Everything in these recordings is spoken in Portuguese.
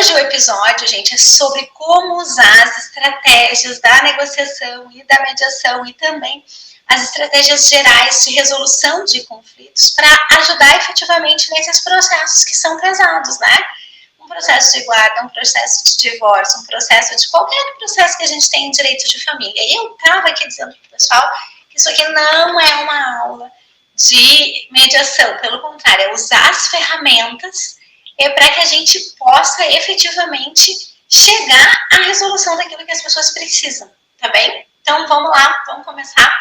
hoje o episódio, gente, é sobre como usar as estratégias da negociação e da mediação e também as estratégias gerais de resolução de conflitos para ajudar efetivamente nesses processos que são pesados, né? Um processo de guarda, um processo de divórcio, um processo de qualquer processo que a gente tem em direito de família. E eu estava aqui dizendo para o pessoal que isso aqui não é uma aula de mediação, pelo contrário, é usar as ferramentas para que a gente possa efetivamente chegar à resolução daquilo que as pessoas precisam, tá bem? Então vamos lá, vamos começar.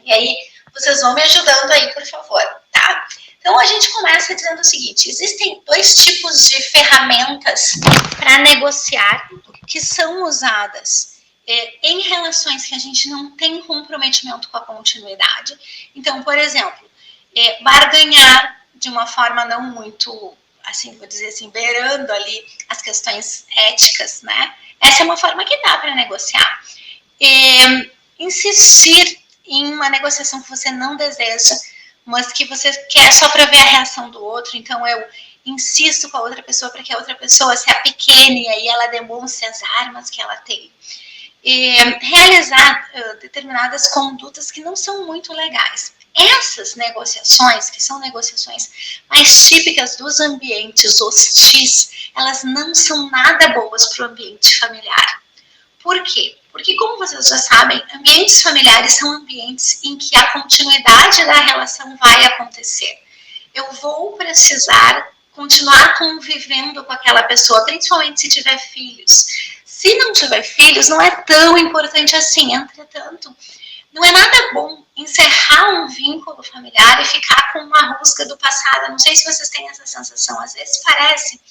E aí vocês vão me ajudando aí, por favor, tá? Então a gente começa dizendo o seguinte: existem dois tipos de ferramentas para negociar que são usadas em relações que a gente não tem comprometimento com a continuidade. Então, por exemplo, barganhar de uma forma não muito, assim, vou dizer assim, beirando ali as questões éticas, né? Essa é uma forma que dá para negociar. Insistir em uma negociação que você não deseja, mas que você quer só para ver a reação do outro, então eu insisto com a outra pessoa para que a outra pessoa se apequene e aí ela demonstre as armas que ela tem. Realizar determinadas condutas que não são muito legais. Essas negociações, que são negociações mais típicas dos ambientes hostis, elas não são nada boas para o ambiente familiar. Por quê? Porque, como vocês já sabem, ambientes familiares são ambientes em que a continuidade da relação vai acontecer. Eu vou precisar continuar convivendo com aquela pessoa, principalmente se tiver filhos. Se não tiver filhos, não é tão importante assim. Entretanto, não é nada bom encerrar um vínculo familiar e ficar com uma rusga do passado. Não sei se vocês têm essa sensação. Às vezes parece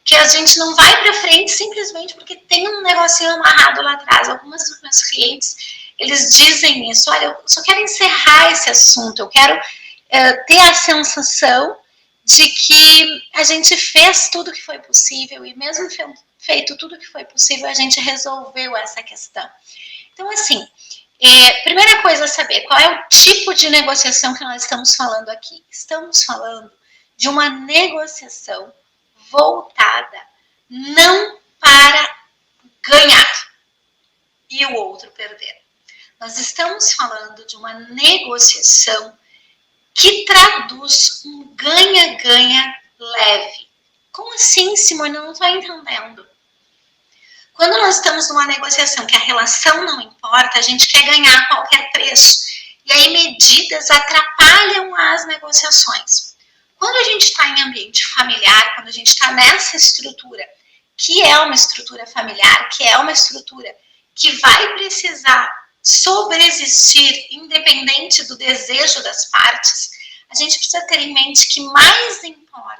que a gente não vai para frente simplesmente porque tem um negocinho amarrado lá atrás. Alguns dos meus clientes, eles dizem isso: olha, eu só quero encerrar esse assunto, eu quero ter a sensação de que a gente fez tudo que foi possível e mesmo feito tudo que foi possível, a gente resolveu essa questão. Então, assim, primeira coisa a saber, qual é o tipo de negociação que nós estamos falando aqui? Estamos falando de uma negociação voltada não para ganhar e o outro perder. Nós estamos falando de uma negociação que traduz um ganha-ganha leve. Como assim, Simone? Eu não estou entendendo. Quando nós estamos numa negociação que a relação não importa, a gente quer ganhar a qualquer preço. E aí medidas atrapalham as negociações. Quando a gente está em ambiente familiar, quando a gente está nessa estrutura, que é uma estrutura familiar, que é uma estrutura que vai precisar sobreexistir independente do desejo das partes, a gente precisa ter em mente que mais importa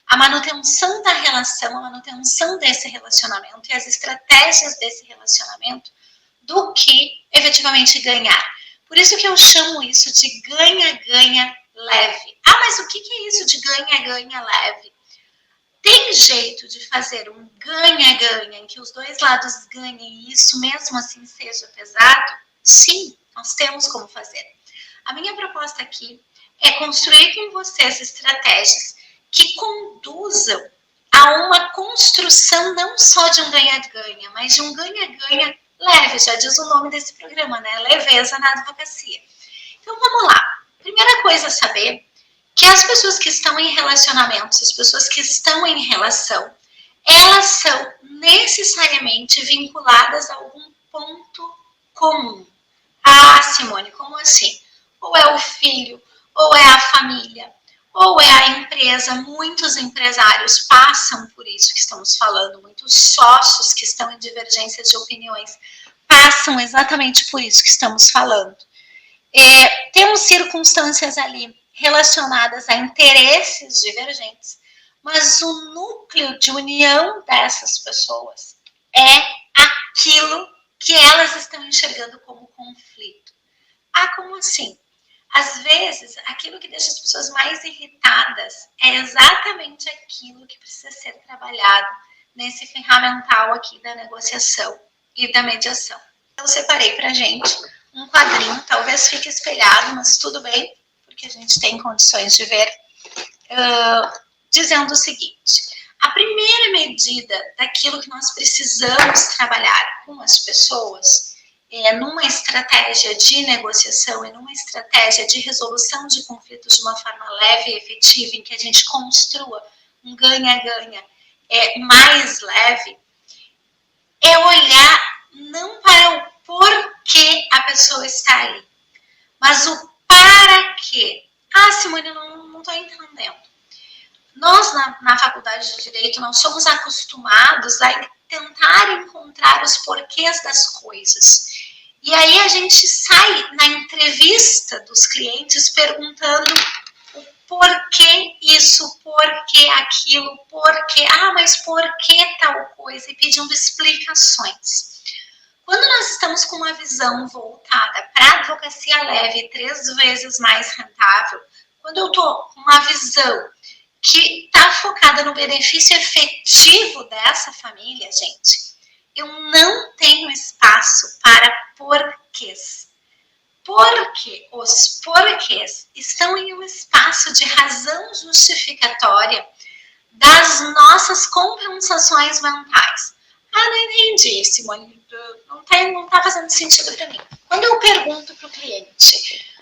a manutenção da relação, a manutenção desse relacionamento e as estratégias desse relacionamento do que efetivamente ganhar. Por isso que eu chamo isso de ganha-ganha leve. Ah, mas o que é isso de ganha-ganha leve? Tem jeito de fazer um ganha-ganha em que os dois lados ganhem e isso mesmo assim seja pesado? Sim, nós temos como fazer. A minha proposta aqui é construir com vocês estratégias que conduzam a uma construção não só de um ganha-ganha, mas de um ganha-ganha leve, já diz o nome desse programa, né? Leveza na advocacia. Então vamos lá. Primeira coisa a saber que as pessoas que estão em relacionamentos, as pessoas que estão em relação, elas são necessariamente vinculadas a algum ponto comum. Ah, Simone, como assim? Ou é o filho, ou é a família, ou é a empresa. Muitos empresários passam por isso que estamos falando, muitos sócios que estão em divergências de opiniões passam exatamente por isso que estamos falando. Temos circunstâncias ali relacionadas a interesses divergentes, mas o núcleo de união dessas pessoas é aquilo que elas estão enxergando como conflito. Ah, como assim? Às vezes, aquilo que deixa as pessoas mais irritadas é exatamente aquilo que precisa ser trabalhado nesse ferramental aqui da negociação e da mediação. Eu separei pra gente um quadrinho, talvez fique espelhado, mas tudo bem, porque a gente tem condições de ver, dizendo o seguinte: A primeira medida daquilo que nós precisamos trabalhar com as pessoas numa estratégia de negociação e numa estratégia de resolução de conflitos de uma forma leve e efetiva, em que a gente construa um ganha-ganha mais leve, é olhar não para o porquê a pessoa está ali, mas o para quê. Ah, Simone, eu não estou entendendo. Nós, na faculdade de Direito, nós somos acostumados a tentar encontrar os porquês das coisas. E aí a gente sai na entrevista dos clientes perguntando o porquê isso, porquê aquilo, porquê, mas porquê tal coisa, e pedindo explicações. Quando nós estamos com uma visão voltada para a advocacia leve, 3 vezes mais rentável, quando eu estou com uma visão que está focada no benefício efetivo dessa família, gente, eu não tenho espaço para porquês. Porque os porquês estão em um espaço de razão justificatória das nossas compensações mentais. Ah, não entendi, Simone, não tá fazendo sentido para mim. Quando eu pergunto para o cliente,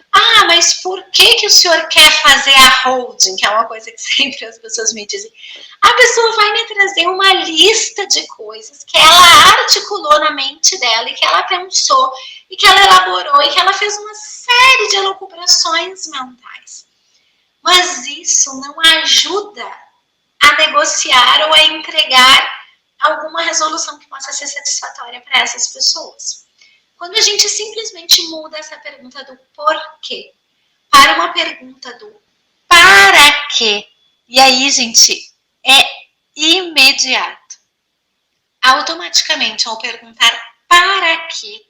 mas por que o senhor quer fazer a holding, que é uma coisa que sempre as pessoas me dizem, a pessoa vai me trazer uma lista de coisas que ela articulou na mente dela e que ela pensou e que ela elaborou e que ela fez uma série de elucubrações mentais. Mas isso não ajuda a negociar ou a entregar alguma resolução que possa ser satisfatória para essas pessoas. Quando a gente simplesmente muda essa pergunta do porquê para uma pergunta do para quê, e aí, gente, é imediato. Automaticamente, ao perguntar para quê,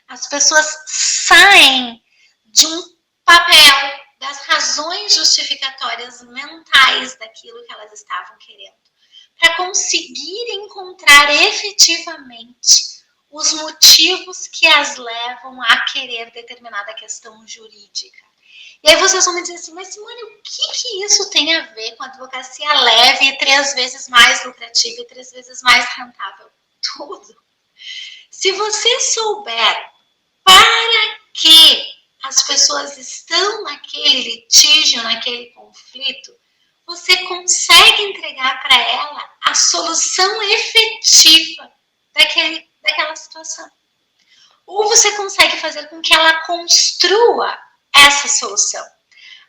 as pessoas saem de um papel das razões justificatórias mentais daquilo que elas estavam querendo, para conseguir encontrar efetivamente os motivos que as levam a querer determinada questão jurídica. E aí vocês vão me dizer assim, mas Simone, o que isso tem a ver com a advocacia leve e 3 vezes mais lucrativa e 3 vezes mais rentável? Tudo. Se você souber para que as pessoas estão naquele litígio, naquele conflito, você consegue entregar para ela a solução efetiva daquela situação. Ou você consegue fazer com que ela construa essa solução.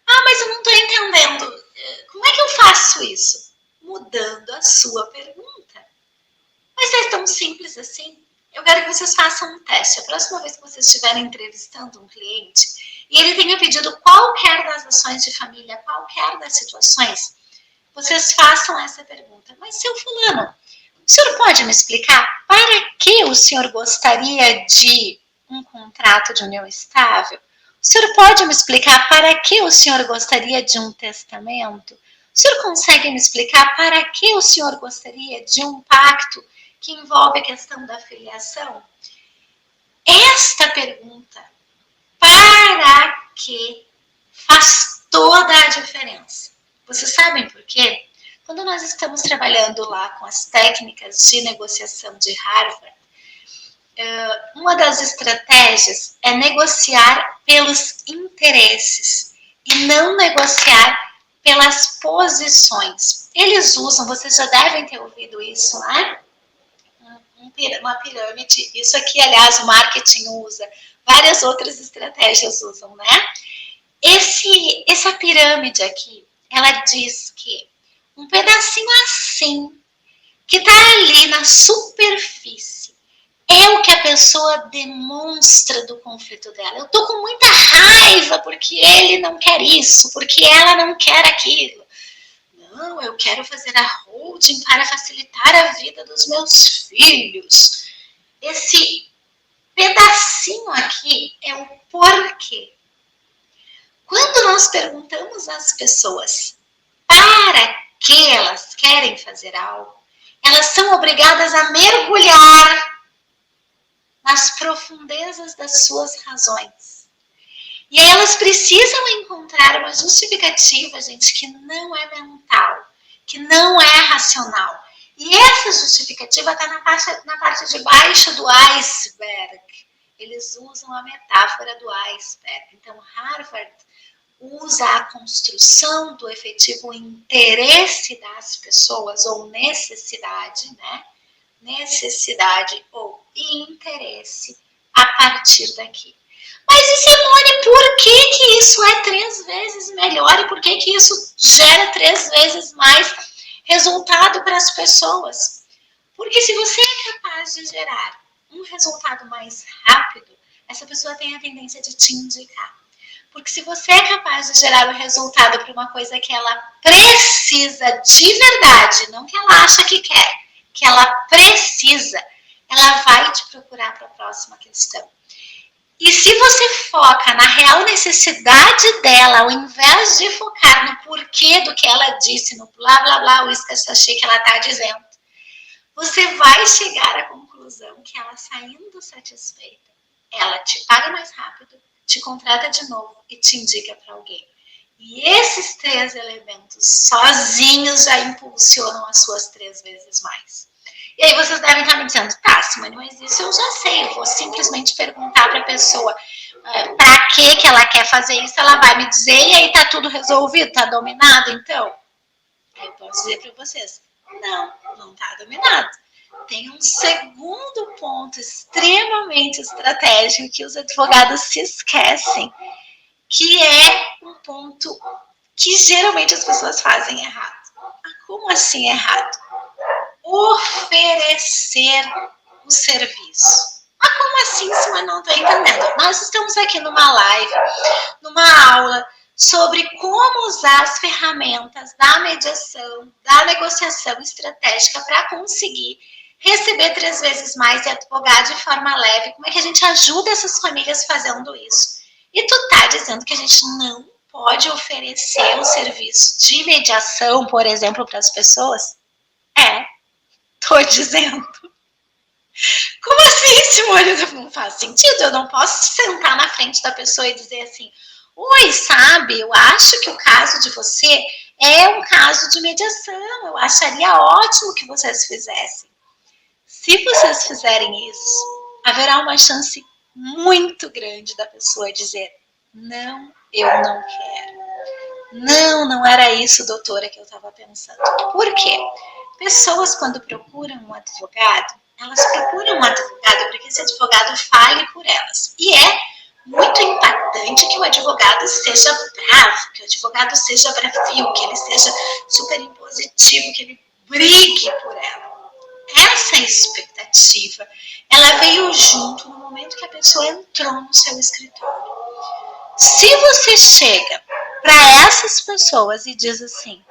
Mas eu não estou entendendo. Como é que eu faço isso? Mudando a sua pergunta. Mas é tão simples assim. Eu quero que vocês façam um teste. A próxima vez que vocês estiverem entrevistando um cliente e ele tenha pedido qualquer das ações de família, qualquer das situações, vocês façam essa pergunta. Mas, seu fulano, o senhor pode me explicar para que o senhor gostaria de um contrato de união estável? O senhor pode me explicar para que o senhor gostaria de um testamento? O senhor consegue me explicar para que o senhor gostaria de um pacto que envolve a questão da filiação? Esta pergunta, para que, faz toda a diferença. Vocês sabem por quê? Quando nós estamos trabalhando lá com as técnicas de negociação de Harvard, uma das estratégias é negociar pelos interesses e não negociar pelas posições. Eles usam, vocês já devem ter ouvido isso, né? Uma pirâmide. Isso aqui, aliás, o marketing usa. Várias outras estratégias usam, né? Essa pirâmide aqui, ela diz que um pedacinho assim, que está ali na superfície, é o que a pessoa demonstra do conflito dela. Eu tô com muita raiva porque ele não quer isso, porque ela não quer aquilo. Não, eu quero fazer a holding para facilitar a vida dos meus filhos. Esse pedacinho aqui é o porquê. Quando nós perguntamos às pessoas para que elas querem fazer algo, elas são obrigadas a mergulhar nas profundezas das suas razões. E aí elas precisam encontrar uma justificativa, gente, que não é mental, que não é racional. E essa justificativa está na parte de baixo do iceberg. Eles usam a metáfora do iceberg. Então, Harvard usa a construção do efetivo interesse das pessoas, ou necessidade, né? Necessidade ou interesse a partir daqui. Mas, e Simone, por que isso é 3 vezes melhor e por que isso gera 3 vezes mais resultado para as pessoas? Porque se você é capaz de gerar um resultado mais rápido, essa pessoa tem a tendência de te indicar. Porque se você é capaz de gerar o resultado para uma coisa que ela precisa de verdade, não que ela acha que quer, que ela precisa, ela vai te procurar para a próxima questão. E se você foca na real necessidade dela, ao invés de focar no porquê do que ela disse, no blá blá blá, o escassachê que ela está dizendo, você vai chegar à conclusão que ela, saindo satisfeita, ela te paga mais rápido, te contrata de novo e te indica para alguém. E esses 3 elementos sozinhos já impulsionam as suas 3 vezes mais. E aí vocês devem estar me dizendo, tá, Simone, mas isso eu já sei, eu vou simplesmente perguntar para a pessoa para que ela quer fazer isso, ela vai me dizer e aí tá tudo resolvido, tá dominado, então? Aí eu posso dizer para vocês, não tá dominado. Tem um segundo ponto extremamente estratégico que os advogados se esquecem, que é um ponto que geralmente as pessoas fazem errado. Como assim errado? Oferecer o serviço. Como assim, se eu não estou entendendo? Nós estamos aqui numa live, numa aula sobre como usar as ferramentas da mediação, da negociação estratégica para conseguir receber 3 vezes mais e advogar de forma leve. Como é que a gente ajuda essas famílias fazendo isso? E tu tá dizendo que a gente não pode oferecer o serviço de mediação, por exemplo, para as pessoas? Tô dizendo. Como assim, Simone? Não faz sentido. Eu não posso sentar na frente da pessoa e dizer assim, oi, sabe, eu acho que o caso de você é um caso de mediação. Eu acharia ótimo que vocês fizessem. Se vocês fizerem isso, haverá uma chance muito grande da pessoa dizer, não, eu não quero. Não era isso, doutora, que eu estava pensando. Por quê? Pessoas, quando procuram um advogado, elas procuram um advogado para que esse advogado fale por elas. E é muito impactante que o advogado seja bravo, que o advogado seja bravio, que ele seja super impositivo, que ele brigue por ela. Essa expectativa, ela veio junto no momento que a pessoa entrou no seu escritório. Se você chega para essas pessoas e diz assim,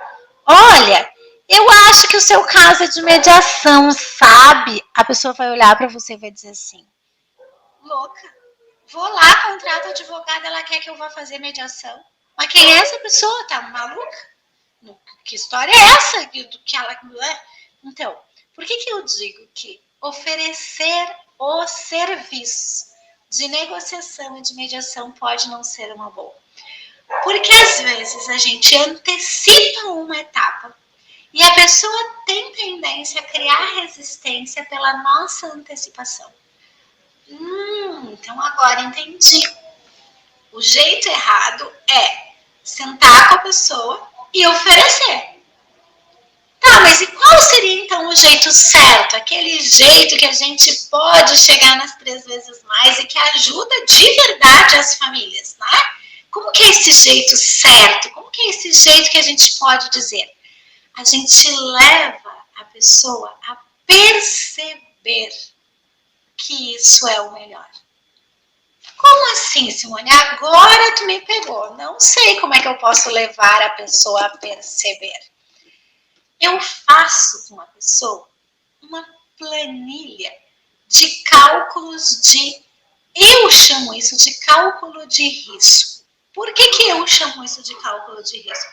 olha, eu acho que o seu caso é de mediação, sabe? A pessoa vai olhar para você e vai dizer assim, louca, vou lá, contrato a advogada, ela quer que eu vá fazer mediação. Mas quem é essa pessoa? Tá maluca? Que história é essa? Que ela... Então, por que eu digo que oferecer o serviço de negociação e de mediação pode não ser uma boa? Porque às vezes a gente antecipa uma etapa e a pessoa tem tendência a criar resistência pela nossa antecipação. Então agora entendi. O jeito errado é sentar com a pessoa e oferecer. Tá, mas e qual seria então o jeito certo? Aquele jeito que a gente pode chegar nas 3 vezes mais e que ajuda de verdade as famílias, né? Como que é esse jeito certo? Como que é esse jeito que a gente pode dizer? A gente leva a pessoa a perceber que isso é o melhor. Como assim, Simone? Agora tu me pegou. Não sei como é que eu posso levar a pessoa a perceber. Eu faço com a pessoa uma planilha de cálculos de... Eu chamo isso de cálculo de risco. Por que eu chamo isso de cálculo de risco?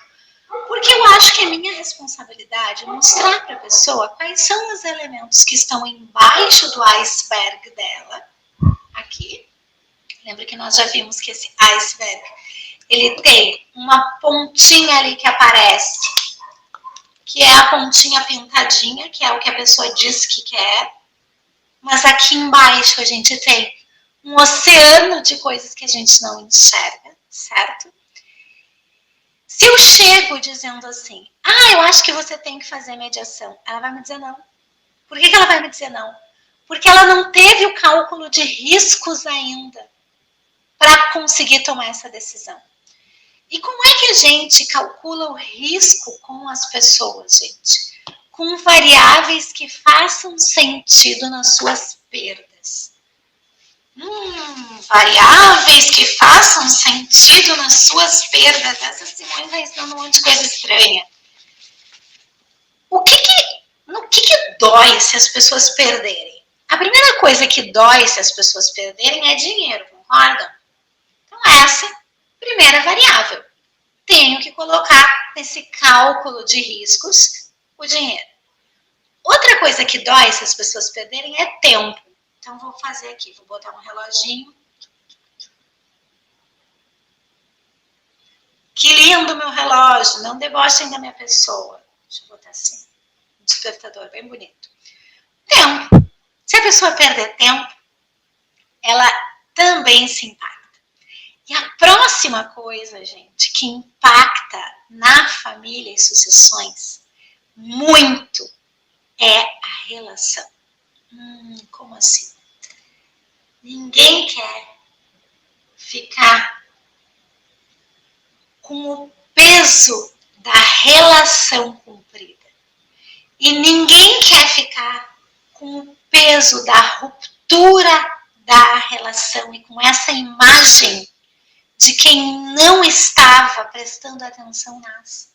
Porque eu acho que é minha responsabilidade mostrar para a pessoa quais são os elementos que estão embaixo do iceberg dela. Aqui. Lembra que nós já vimos que esse iceberg, ele tem uma pontinha ali que aparece, que é a pontinha pintadinha, que é o que a pessoa diz que quer. Mas aqui embaixo a gente tem um oceano de coisas que a gente não enxerga, certo? Se eu chego dizendo assim, eu acho que você tem que fazer mediação, ela vai me dizer não. Por que ela vai me dizer não? Porque ela não teve o cálculo de riscos ainda para conseguir tomar essa decisão. E como é que a gente calcula o risco com as pessoas, gente? Com variáveis que façam sentido nas suas perdas. Variáveis que façam sentido nas suas perdas. Essa Simone vai ensinando um monte de coisa estranha. No que dói se as pessoas perderem? A primeira coisa que dói se as pessoas perderem é dinheiro, concordam? Então essa é a primeira variável. Tenho que colocar nesse cálculo de riscos o dinheiro. Outra coisa que dói se as pessoas perderem é tempo. Então vou fazer aqui, vou botar um reloginho. Que lindo meu relógio, não debochem da minha pessoa. Deixa eu botar assim, um despertador bem bonito. Tempo. Se a pessoa perder tempo, ela também se impacta. E a próxima coisa, gente, que impacta na família e sucessões muito é a relação. Como assim? Ninguém quer ficar com o peso da relação cumprida. E ninguém quer ficar com o peso da ruptura da relação e com essa imagem de quem não estava prestando atenção nas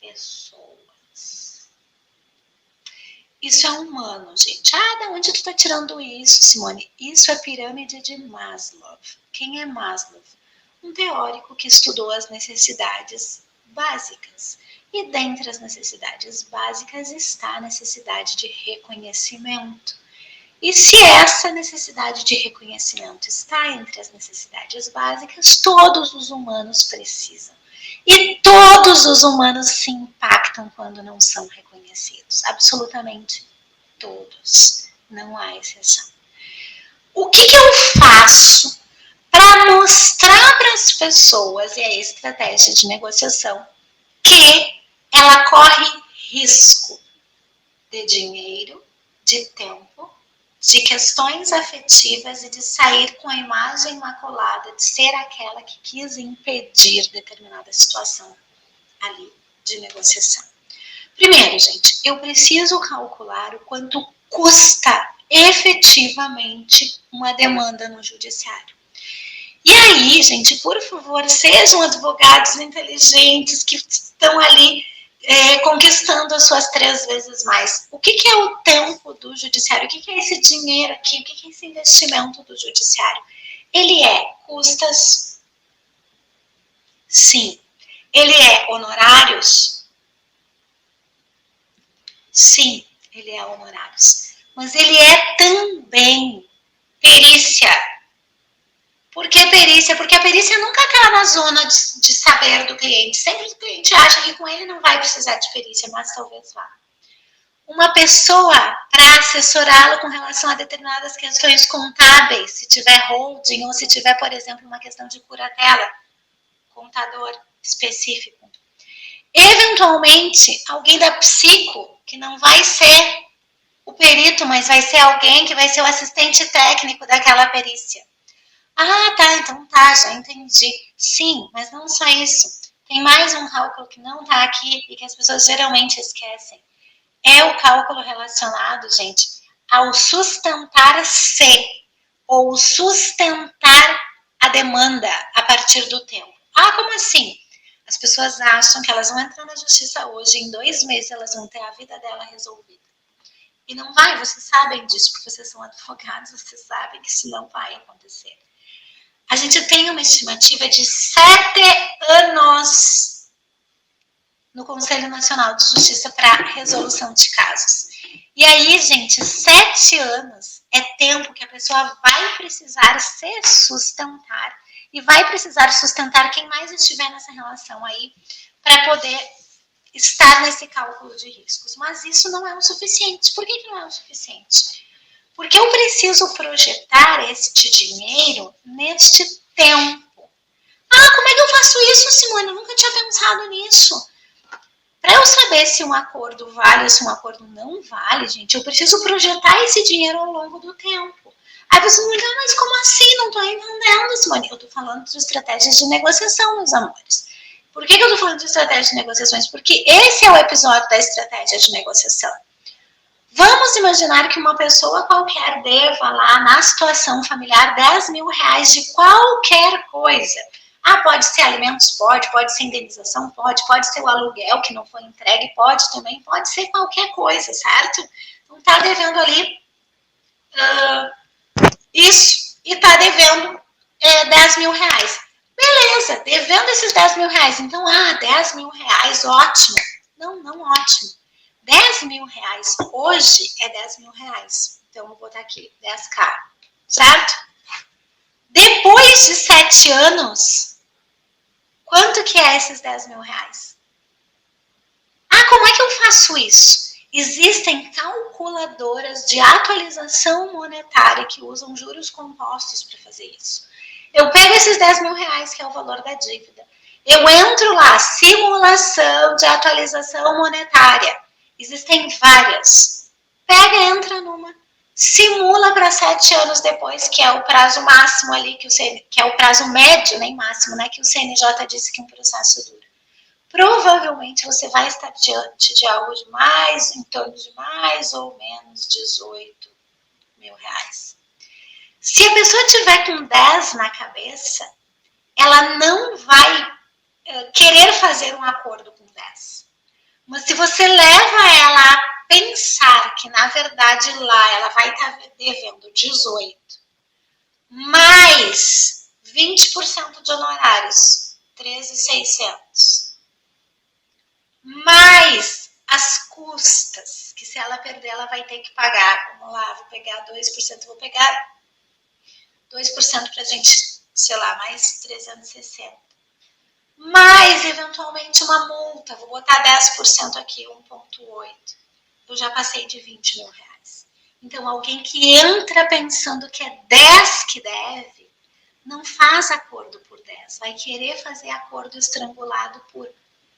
pessoas. Isso é humano, gente. Da onde tu tá tirando isso, Simone? Isso é pirâmide de Maslow. Quem é Maslow? Um teórico que estudou as necessidades básicas. E dentre as necessidades básicas está a necessidade de reconhecimento. E se essa necessidade de reconhecimento está entre as necessidades básicas, todos os humanos precisam. E todos os humanos se impactam quando não são reconhecidos. Absolutamente todos. Não há exceção. O que eu faço para mostrar para as pessoas, e a estratégia de negociação, que ela corre risco de dinheiro, de tempo, de questões afetivas e de sair com a imagem imaculada de ser aquela que quis impedir determinada situação ali de negociação. Primeiro, gente, eu preciso calcular o quanto custa efetivamente uma demanda no judiciário. E aí, gente, por favor, sejam advogados inteligentes que estão ali conquistando as suas 3 vezes mais. O que é o tempo do judiciário? O que é esse dinheiro aqui? O que é esse investimento do judiciário? Ele é custas? Sim. Ele é honorários? Sim, ele é honorários. Mas ele é também perícia. Por que perícia? Porque a perícia nunca está na zona de saber do cliente. Sempre o cliente acha que com ele não vai precisar de perícia, mas talvez vá. Uma pessoa para assessorá-lo com relação a determinadas questões contábeis, se tiver holding ou se tiver, por exemplo, uma questão de curatela, contador específico. Eventualmente, alguém da psico, que não vai ser o perito, mas vai ser alguém que vai ser o assistente técnico daquela perícia. Tá, então tá, já entendi. Sim, mas não só isso. Tem mais um cálculo que não tá aqui e que as pessoas geralmente esquecem. É o cálculo relacionado, gente, ao sustentar-se ou sustentar a demanda a partir do tempo. Como assim? As pessoas acham que elas vão entrar na justiça hoje, em 2 meses elas vão ter a vida dela resolvida. E não vai, vocês sabem disso, porque vocês são advogados, vocês sabem que isso não vai acontecer. A gente tem uma estimativa de 7 anos no Conselho Nacional de Justiça para resolução de casos. E aí, gente, 7 anos é tempo que a pessoa vai precisar se sustentar e vai precisar sustentar quem mais estiver nessa relação aí para poder estar nesse cálculo de riscos. Mas isso não é o suficiente. Por que não é o suficiente? Porque eu preciso projetar este dinheiro neste tempo. Ah, como é que eu faço isso, Simone? Eu nunca tinha pensado nisso. Para eu saber se um acordo vale ou se um acordo não vale, gente, eu preciso projetar esse dinheiro ao longo do tempo. Aí você me diz, mas como assim? Não estou entendendo, Simone. Eu estou falando de estratégias de negociação, meus amores. Por que eu estou falando de estratégia de negociações? Porque esse é o episódio da estratégia de negociação. Vamos imaginar que uma pessoa qualquer deva lá na situação familiar 10 mil reais de qualquer coisa. Ah, pode ser alimentos? Pode ser indenização? Pode ser o aluguel que não foi entregue? Pode ser qualquer coisa, certo? Então está devendo ali isso e está devendo 10 mil reais. Beleza, devendo esses 10 mil reais. Então, 10 mil reais, ótimo. Não ótimo. 10 mil reais hoje é 10 mil reais. Então, vou botar aqui, 10k, certo? Depois de 7 anos, quanto que é esses 10 mil reais? Como é que eu faço isso? Existem calculadoras de atualização monetária que usam juros compostos para fazer isso. Eu pego esses 10 mil reais, que é o valor da dívida. Eu entro lá, simulação de atualização monetária. Existem várias. Pega, entra numa. Simula para 7 anos depois, que é o prazo máximo ali, que é o prazo médio, nem máximo, né? Que o CNJ disse que um processo dura. Provavelmente você vai estar diante de algo de mais, em torno de mais ou menos 18 mil reais. Se a pessoa tiver com 10 na cabeça, ela não vai querer fazer um acordo com 10. Mas se você leva ela a pensar que, na verdade, lá ela vai estar devendo 18, mais 20% de honorários, 13.600, mais as custas, que se ela perder, ela vai ter que pagar. Vamos lá, vou pegar 2%, vou pegar 2% para a gente, sei lá, mais 360. Mais, eventualmente, uma multa. Vou botar 10% aqui, 1,8. Eu já passei de 20 mil reais. Então, alguém que entra pensando que é 10 que deve, não faz acordo por 10. Vai querer fazer acordo estrangulado por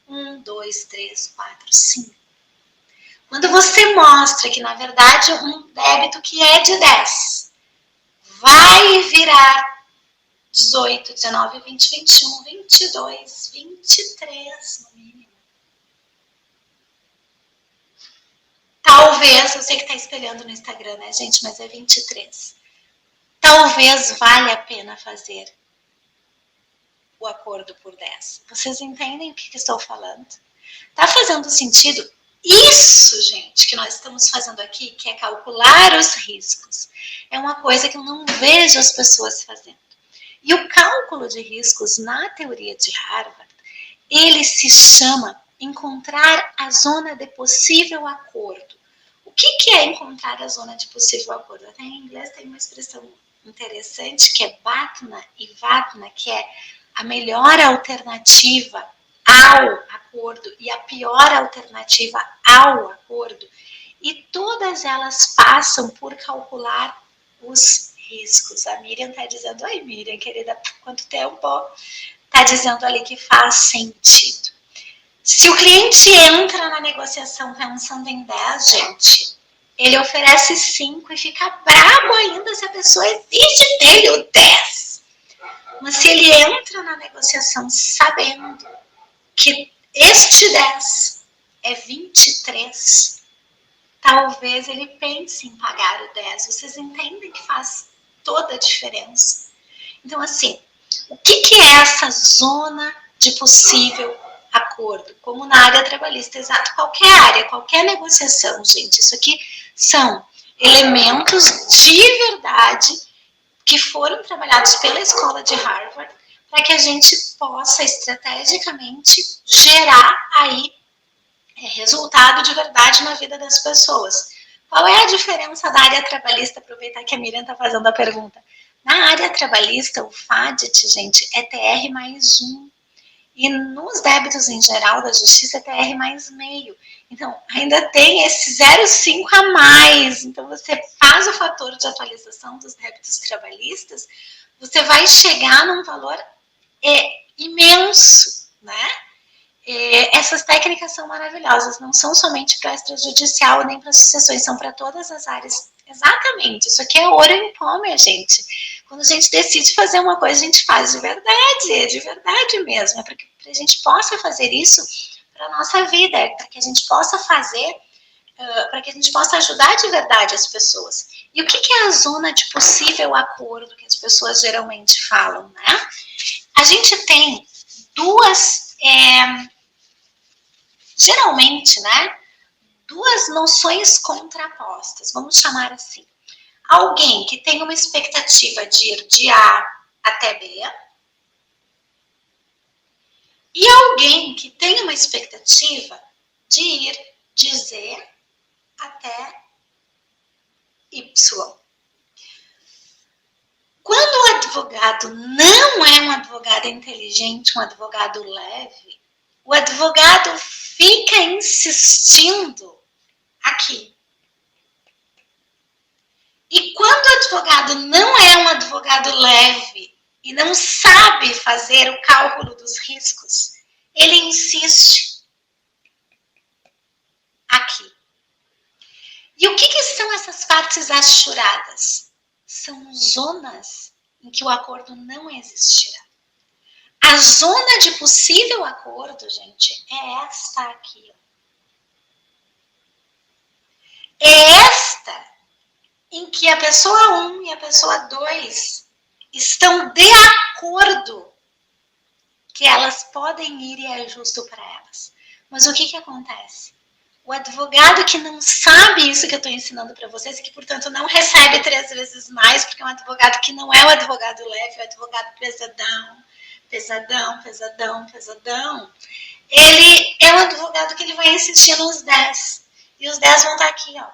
1, 2, 3, 4, 5. Quando você mostra que, na verdade, um débito que é de 10 vai virar 18, 19, 20, 21, 22, 23 no mínimo. Talvez, eu sei que tá espelhando no Instagram, né, gente, mas é 23. Talvez valha a pena fazer o acordo por 10. Vocês entendem o que estou falando? Tá fazendo sentido? Isso, gente, que nós estamos fazendo aqui, que é calcular os riscos, é uma coisa que eu não vejo as pessoas fazendo. E o cálculo de riscos na teoria de Harvard, ele se chama encontrar a zona de possível acordo. O que é encontrar a zona de possível acordo? Até em inglês tem uma expressão interessante que é BATNA e VATNA, que é a melhor alternativa ao acordo e a pior alternativa ao acordo. E todas elas passam por calcular os riscos. A Miriam está dizendo, oi Miriam, querida, quanto tempo? Está dizendo ali que faz sentido. Se o cliente entra na negociação pensando em 10, gente, ele oferece 5 e fica bravo ainda se a pessoa exige dele o 10. Mas se ele entra na negociação sabendo que este 10 é 23, talvez ele pense em pagar o 10. Vocês entendem que faz toda a diferença? Então, assim, o que é essa zona de possível acordo? Como na área trabalhista, exato, qualquer área, qualquer negociação, gente. Isso aqui são elementos de verdade que foram trabalhados pela escola de Harvard para que a gente possa estrategicamente gerar aí resultado de verdade na vida das pessoas. Qual é a diferença da área trabalhista? Aproveitar que a Miriam está fazendo a pergunta. Na área trabalhista, o FADIT, gente, é TR mais 1. E nos débitos em geral da justiça é TR mais meio. Então, ainda tem esse 0,5 a mais. Então, você faz o fator de atualização dos débitos trabalhistas, você vai chegar num valor imenso, né? Essas técnicas são maravilhosas, não são somente para extrajudicial nem para sucessões, são para todas as áreas. Exatamente, isso aqui é ouro em pó, minha gente. Quando a gente decide fazer uma coisa, a gente faz de verdade mesmo, é para que a gente possa fazer isso para a nossa vida, para que a gente possa fazer, para que a gente possa ajudar de verdade as pessoas. E o que é a zona de possível acordo que as pessoas geralmente falam, né? A gente tem duas, geralmente, né, duas noções contrapostas, vamos chamar assim. Alguém que tem uma expectativa de ir de A até B, e alguém que tem uma expectativa de ir de Z até Y. Quando o advogado não é um advogado inteligente, um advogado leve, o advogado fica insistindo aqui. E quando o advogado não é um advogado leve e não sabe fazer o cálculo dos riscos, ele insiste aqui. E o que são essas partes achuradas? São zonas em que o acordo não existirá. A zona de possível acordo, gente, é esta aqui. Ó. É esta em que a pessoa 1 e a pessoa 2 estão de acordo que elas podem ir e é justo para elas. Mas o que acontece? O advogado que não sabe isso que eu estou ensinando para vocês, que, portanto, não recebe 3 vezes mais, porque é um advogado que não é o advogado leve, é o advogado pesadão, ele é um advogado que ele vai insistir nos 10. E os 10 vão estar aqui, ó.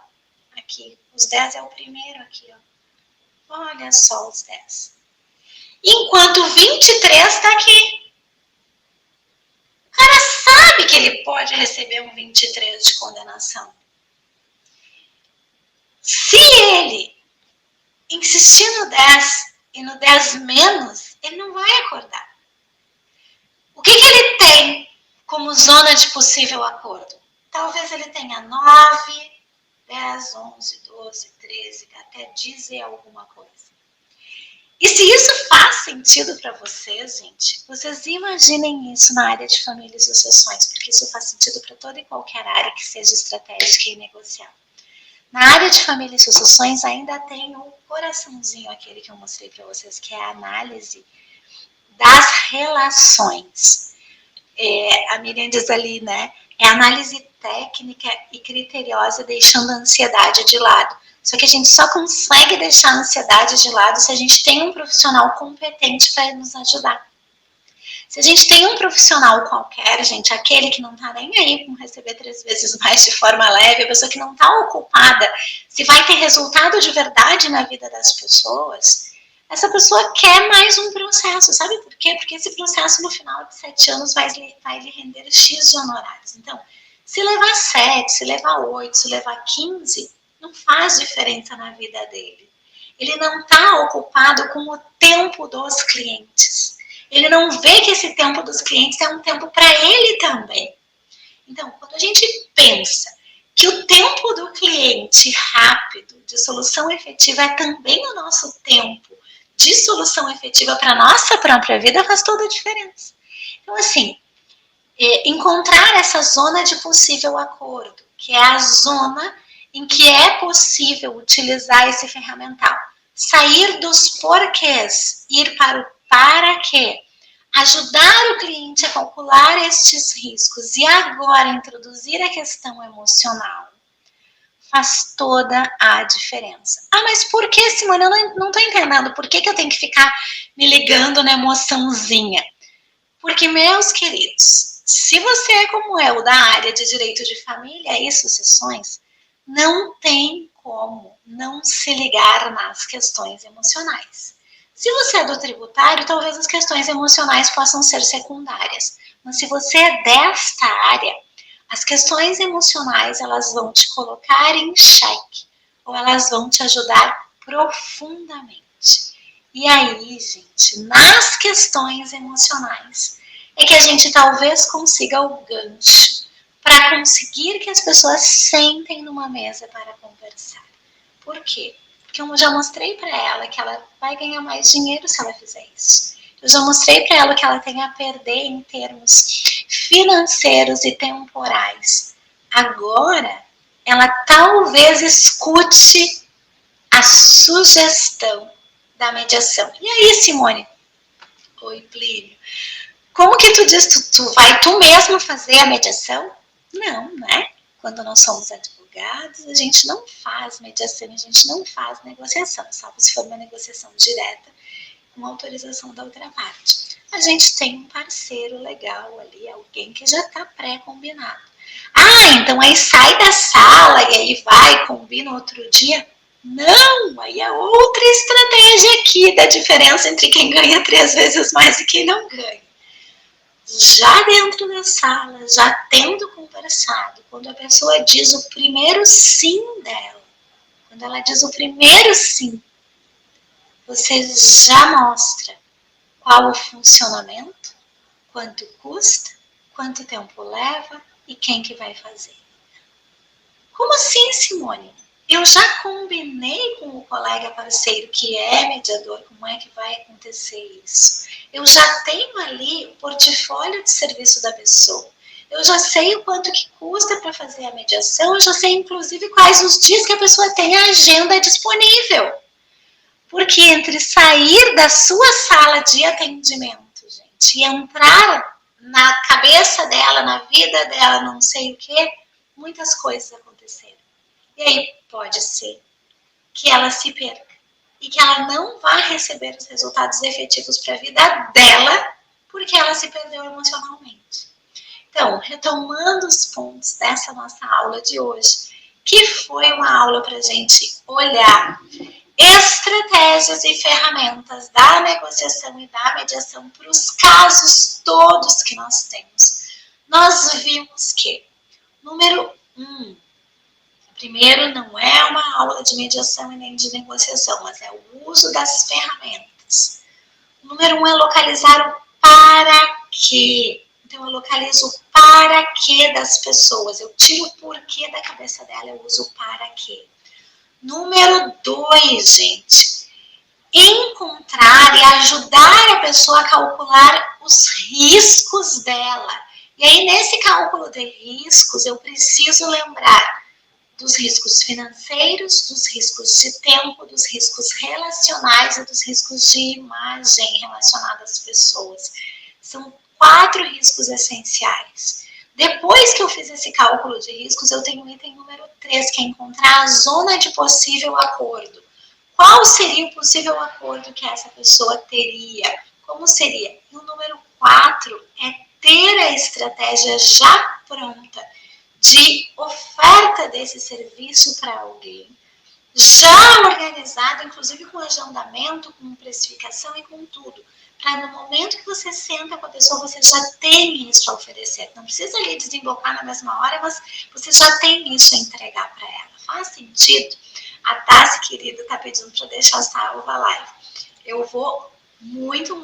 Aqui. Os 10 é o primeiro aqui, ó. Olha só os 10. Enquanto o 23 está aqui. O cara sabe que ele pode receber um 23 de condenação. Se ele insistir no 10 e no 10 menos, ele não vai acordar. O que ele tem como zona de possível acordo? Talvez ele tenha 9, 10, 11, 12, 13, até dizer alguma coisa. E se isso faz sentido para vocês, gente, vocês imaginem isso na área de família e sucessões, porque isso faz sentido para toda e qualquer área que seja estratégica e negocial. Na área de família e sucessões ainda tem um coraçãozinho, aquele que eu mostrei para vocês, que é a análise das relações. A Miriam diz ali, né? É análise técnica e criteriosa, deixando a ansiedade de lado. Só que a gente só consegue deixar a ansiedade de lado se a gente tem um profissional competente para nos ajudar. Se a gente tem um profissional qualquer, gente, aquele que não está nem aí com receber 3 vezes mais de forma leve, a pessoa que não está ocupada, se vai ter resultado de verdade na vida das pessoas, essa pessoa quer mais um processo, sabe por quê? Porque esse processo no final de 7 anos vai lhe render X de honorários. Então, se levar 7, se levar 8, se levar 15, não faz diferença na vida dele. Ele não está ocupado com o tempo dos clientes. Ele não vê que esse tempo dos clientes é um tempo para ele também. Então, quando a gente pensa que o tempo do cliente rápido, de solução efetiva, é também o nosso tempo de solução efetiva para a nossa própria vida, faz toda a diferença. Então, assim, encontrar essa zona de possível acordo, que é a zona em que é possível utilizar esse ferramental. Sair dos porquês, ir para o para quê. Ajudar o cliente a calcular estes riscos e agora introduzir a questão emocional faz toda a diferença. Ah, mas por que, Simone? Eu não estou entendendo. Por que eu tenho que ficar me ligando na emoçãozinha? Porque, meus queridos, se você é como eu, da área de direito de família e sucessões, não tem como não se ligar nas questões emocionais. Se você é do tributário, talvez as questões emocionais possam ser secundárias. Mas se você é desta área, as questões emocionais, elas vão te colocar em xeque, ou elas vão te ajudar profundamente. E aí, gente, nas questões emocionais, é que a gente talvez consiga o gancho para conseguir que as pessoas sentem numa mesa para conversar. Por quê? Porque eu já mostrei para ela que ela vai ganhar mais dinheiro se ela fizer isso. Eu já mostrei para ela que ela tem a perder em termos financeiros e temporais. Agora, ela talvez escute a sugestão da mediação. E aí, Simone? Oi, Plínio. Como que tu diz? Tu vai tu mesmo fazer a mediação? Não, né? Quando nós somos advogados, a gente não faz mediação, a gente não faz negociação, salvo se for uma negociação direta, com autorização da outra parte. A gente tem um parceiro legal ali, alguém que já está pré-combinado. Ah, então aí sai da sala e aí vai, combina outro dia? Não, aí é outra estratégia aqui da diferença entre quem ganha 3 vezes mais e quem não ganha. Já dentro da sala, já tendo conversado, quando a pessoa diz o primeiro sim dela, quando ela diz o primeiro sim, você já mostra qual o funcionamento, quanto custa, quanto tempo leva e quem que vai fazer. Como assim, Simone? Eu já combinei com o colega parceiro que é mediador, como é que vai acontecer isso. Eu já tenho ali o portfólio de serviço da pessoa. Eu já sei o quanto que custa para fazer a mediação, eu já sei inclusive quais os dias que a pessoa tem a agenda disponível. Porque entre sair da sua sala de atendimento, gente, e entrar na cabeça dela, na vida dela, não sei o quê, muitas coisas aconteceram. E aí pode ser que ela se perca e que ela não vá receber os resultados efetivos para a vida dela porque ela se perdeu emocionalmente. Então, retomando os pontos dessa nossa aula de hoje, que foi uma aula para a gente olhar estratégias e ferramentas da negociação e da mediação para os casos todos que nós temos. Nós vimos que, número 1, primeiro, não é uma aula de mediação e nem de negociação, mas é o uso das ferramentas. Número 1 é localizar o para quê. Então, eu localizo o para quê das pessoas. Eu tiro o porquê da cabeça dela, eu uso o para quê. Número 2, gente, encontrar e ajudar a pessoa a calcular os riscos dela. E aí, nesse cálculo de riscos, eu preciso lembrar dos riscos financeiros, dos riscos de tempo, dos riscos relacionais e dos riscos de imagem relacionados às pessoas. São 4 riscos essenciais. Depois que eu fiz esse cálculo de riscos, eu tenho o item número 3, que é encontrar a zona de possível acordo. Qual seria o possível acordo que essa pessoa teria? Como seria? E o número 4 é ter a estratégia já pronta de oferta desse serviço para alguém, já organizado, inclusive com agendamento, com precificação e com tudo, para no momento que você senta com a pessoa, você já tem isso a oferecer. Não precisa ali desembocar na mesma hora, mas você já tem isso a entregar para ela. Faz sentido? A Tassi, querida, está pedindo para deixar salva a live. Eu vou muito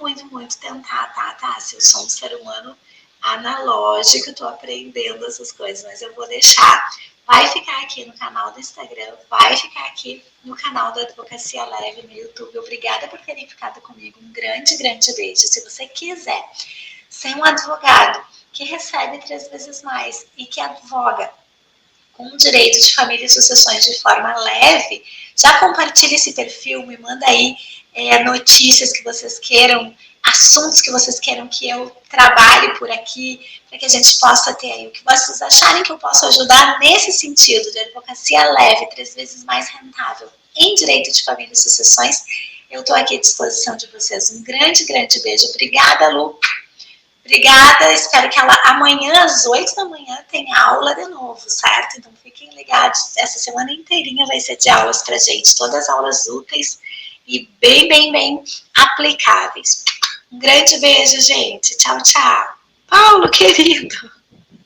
tentar, tá, Tassi? Eu sou um ser humano analógico, estou aprendendo essas coisas, mas eu vou deixar. Vai ficar aqui no canal do Instagram, vai ficar aqui no canal da Advocacia Leve no YouTube. Obrigada por terem ficado comigo. Um grande beijo. Se você quiser ser um advogado que recebe 3 vezes mais e que advoga com direito de família e sucessões de forma leve, já compartilhe esse perfil, me manda aí notícias que vocês queiram, assuntos que vocês queiram que eu trabalhe por aqui, para que a gente possa ter aí o que vocês acharem que eu posso ajudar nesse sentido de advocacia leve, 3 vezes mais rentável em direito de família e sucessões. Eu estou aqui à disposição de vocês. Um grande beijo. Obrigada, Lu. Obrigada, espero que ela amanhã às 8 da manhã tenha aula de novo, certo? Então fiquem ligados, essa semana inteirinha vai ser de aulas pra gente, todas aulas úteis e bem aplicáveis. Um grande beijo, gente. Tchau, tchau. Paulo, querido.